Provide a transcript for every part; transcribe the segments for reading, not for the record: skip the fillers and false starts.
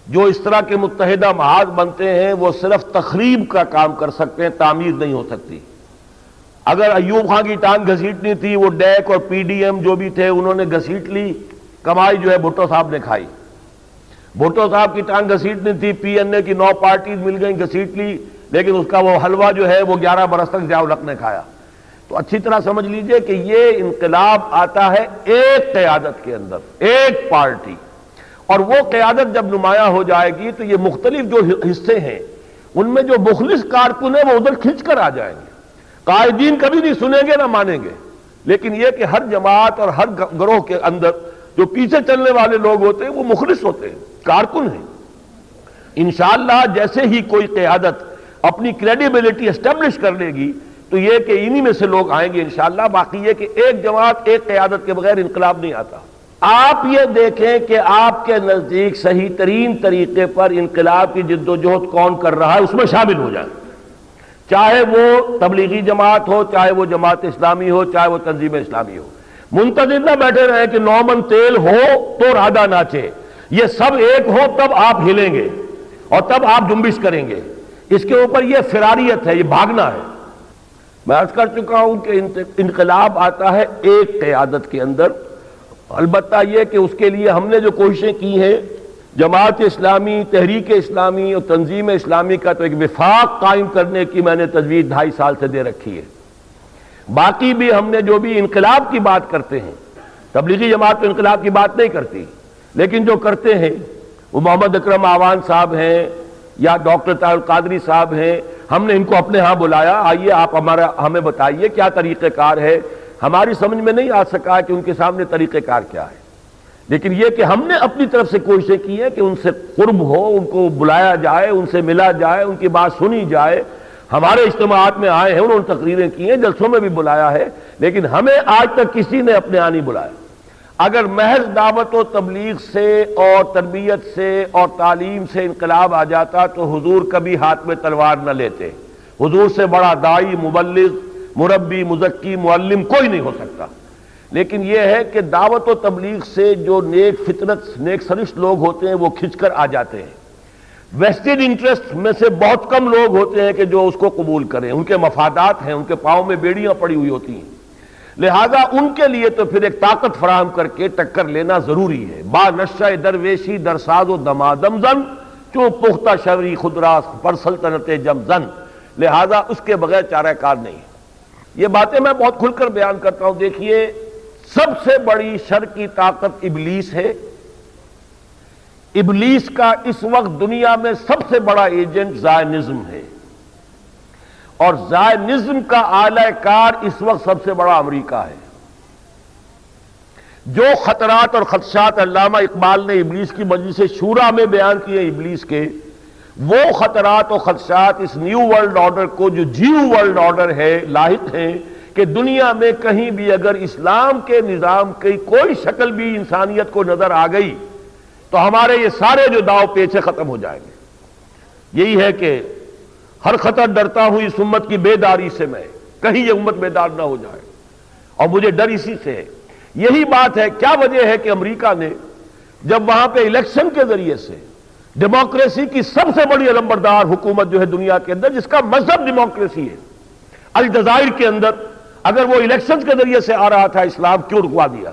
جو اس طرح کے متحدہ محاذ بنتے ہیں وہ صرف تخریب کا کام کر سکتے ہیں، تعمیر نہیں ہو سکتی۔ اگر ایوب خان کی ٹانگ گھسیٹنی تھی، وہ ڈیک اور پی ڈی ایم جو بھی تھے انہوں نے گھسیٹ لی، کمائی جو ہے بھٹو صاحب نے کھائی۔ بھٹو صاحب کی ٹانگ گھسیٹنی تھی، پی این اے کی 9 پارٹیز مل گئیں گھسیٹ لی، لیکن اس کا وہ حلوہ جو ہے وہ 11 برس تک ضیاء الحق نے کھایا۔ تو اچھی طرح سمجھ لیجئے کہ یہ انقلاب آتا ہے ایک قیادت کے اندر، ایک پارٹی، اور وہ قیادت جب نمایاں ہو جائے گی تو یہ مختلف جو حصے ہیں ان میں جو مخلص کارکن ہیں وہ ادھر کھنچ کر آ جائیں گے۔ قائدین کبھی نہیں سنیں گے نہ مانیں گے، لیکن یہ کہ ہر جماعت اور ہر گروہ کے اندر جو پیچھے چلنے والے لوگ ہوتے ہیں وہ مخلص ہوتے ہیں، کارکن ہیں۔ انشاءاللہ جیسے ہی کوئی قیادت اپنی کریڈیبلٹی اسٹیبلش کر لے گی تو یہ کہ انہی میں سے لوگ آئیں گے انشاءاللہ۔ باقی یہ کہ ایک جماعت ایک قیادت کے بغیر انقلاب نہیں آتا۔ آپ یہ دیکھیں کہ آپ کے نزدیک صحیح ترین طریقے پر انقلاب کی جد و جہد کون کر رہا ہے، اس میں شامل ہو جائیں، چاہے وہ تبلیغی جماعت ہو، چاہے وہ جماعت اسلامی ہو، چاہے وہ تنظیم اسلامی ہو۔ منتظر نہ بیٹھے رہیں کہ 9 من تیل ہو تو رادہ ناچے، یہ سب ایک ہو تب آپ ہلیں گے اور تب آپ جنبش کریں گے۔ اس کے اوپر یہ فراریت ہے، یہ بھاگنا ہے۔ میں عرض کر چکا ہوں کہ انقلاب آتا ہے ایک قیادت کے اندر، البتہ یہ کہ اس کے لیے ہم نے جو کوششیں کی ہیں، جماعت اسلامی، تحریک اسلامی اور تنظیم اسلامی کا تو ایک وفاق قائم کرنے کی میں نے تجویز 2.5 سال سے دے رکھی ہے۔ باقی بھی ہم نے جو بھی انقلاب کی بات کرتے ہیں، تبلیغی جماعت تو انقلاب کی بات نہیں کرتی، لیکن جو کرتے ہیں وہ محمد اکرم آوان صاحب ہیں یا ڈاکٹر طاہر القادری صاحب ہیں، ہم نے ان کو اپنے ہاں بلایا، آئیے آپ ہمیں بتائیے کیا طریقہ کار ہے۔ ہماری سمجھ میں نہیں آ سکا کہ ان کے سامنے طریقہ کار کیا ہے، لیکن یہ کہ ہم نے اپنی طرف سے کوششیں کی ہیں کہ ان سے قرب ہو، ان کو بلایا جائے، ان سے ملا جائے، ان کی بات سنی جائے۔ ہمارے اجتماعات میں آئے ہیں، انہوں نے تقریریں کی ہیں، جلسوں میں بھی بلایا ہے، لیکن ہمیں آج تک کسی نے اپنے ہاں نہیں بلایا۔ اگر محض دعوت و تبلیغ سے اور تربیت سے اور تعلیم سے انقلاب آ جاتا تو حضور کبھی ہاتھ میں تلوار نہ لیتے۔ حضور سے بڑا داعی، مبلغ، مربی، مزکی، معلم کوئی نہیں ہو سکتا، لیکن یہ ہے کہ دعوت و تبلیغ سے جو نیک فطرت، نیک سرشت لوگ ہوتے ہیں وہ کھنچ کر آ جاتے ہیں۔ ویسٹڈ انٹرسٹ میں سے بہت کم لوگ ہوتے ہیں کہ جو اس کو قبول کریں، ان کے مفادات ہیں، ان کے پاؤں میں بیڑیاں پڑی ہوئی ہوتی ہیں، لہذا ان کے لیے تو پھر ایک طاقت فراہم کر کے ٹکر لینا ضروری ہے۔ با نشہ درویشی در ساز و دمادم زن، چوں پختہ شوری خدراس پر سلطنت جم زن، لہذا اس کے بغیر چارہ کار نہیں ہے۔ یہ باتیں میں بہت کھل کر بیان کرتا ہوں۔ دیکھیے، سب سے بڑی شر کی طاقت ابلیس ہے۔ ابلیس کا اس وقت دنیا میں سب سے بڑا ایجنٹ زائنزم ہے، اور زائنزم کا اعلی کار اس وقت سب سے بڑا امریکہ ہے۔ جو خطرات اور خدشات علامہ اقبال نے ابلیس کی مجلس شورا میں بیان کیے ابلیس کے، وہ خطرات و خدشات اس نیو ورلڈ آرڈر کو، جو جیو ورلڈ آرڈر ہے، لاحق ہیں کہ دنیا میں کہیں بھی اگر اسلام کے نظام کی کوئی شکل بھی انسانیت کو نظر آ گئی تو ہمارے یہ سارے جو داؤ پیچھے ختم ہو جائیں گے۔ یہی ہے کہ ہر خطر ڈرتا ہوں اس امت کی بیداری سے میں، کہیں یہ امت بیدار نہ ہو جائے، اور مجھے ڈر اسی سے ہے۔ یہی بات ہے، کیا وجہ ہے کہ امریکہ نے جب وہاں پہ الیکشن کے ذریعے سے ڈیموکریسی کی سب سے بڑی علمبردار حکومت جو ہے دنیا کے اندر، جس کا مذہب ڈیموکریسی ہے، الجزائر کے اندر اگر وہ الیکشن کے ذریعے سے آ رہا تھا، اسلام کیوں رکوا دیا؟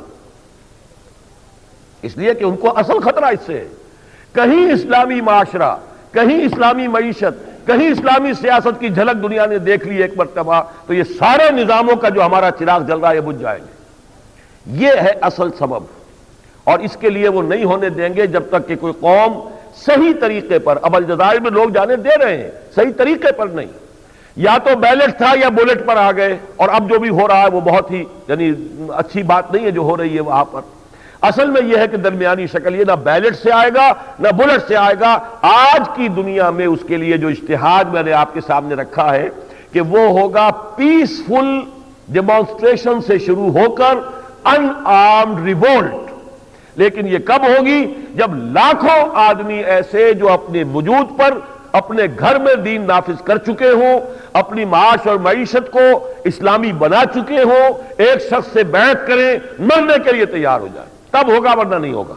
اس لیے کہ ان کو اصل خطرہ اس سے ہے۔ کہیں اسلامی معاشرہ، کہیں اسلامی معیشت، کہیں اسلامی سیاست کی جھلک دنیا نے دیکھ لی ایک مرتبہ تو یہ سارے نظاموں کا جو ہمارا چراغ جل رہا ہے یہ بجھ جائیں گے۔ یہ ہے اصل سبب، اور اس کے لیے وہ نہیں ہونے دیں گے جب تک کہ کوئی قوم صحیح طریقے پر، اب الجزائر میں لوگ جانے دے رہے ہیں، صحیح طریقے پر نہیں، یا تو بیلٹ تھا یا بولٹ پر آ گئے، اور اب جو بھی ہو رہا ہے وہ بہت ہی یعنی اچھی بات نہیں ہے جو ہو رہی ہے وہاں پر۔ اصل میں یہ ہے کہ درمیانی شکل، یہ نہ بیلٹ سے آئے گا نہ بلٹ سے آئے گا۔ آج کی دنیا میں اس کے لیے جو اجتہاد میں نے آپ کے سامنے رکھا ہے کہ وہ ہوگا پیسفل ڈیمانسٹریشن سے شروع ہو کر ان آرمڈ ریوولٹ، لیکن یہ کب ہوگی؟ جب لاکھوں آدمی ایسے جو اپنے وجود پر اپنے گھر میں دین نافذ کر چکے ہوں، اپنی معاش اور معیشت کو اسلامی بنا چکے ہوں، ایک شخص سے بیعت کریں، مرنے کے لیے تیار ہو جائیں، تب ہوگا، ورنہ نہیں ہوگا۔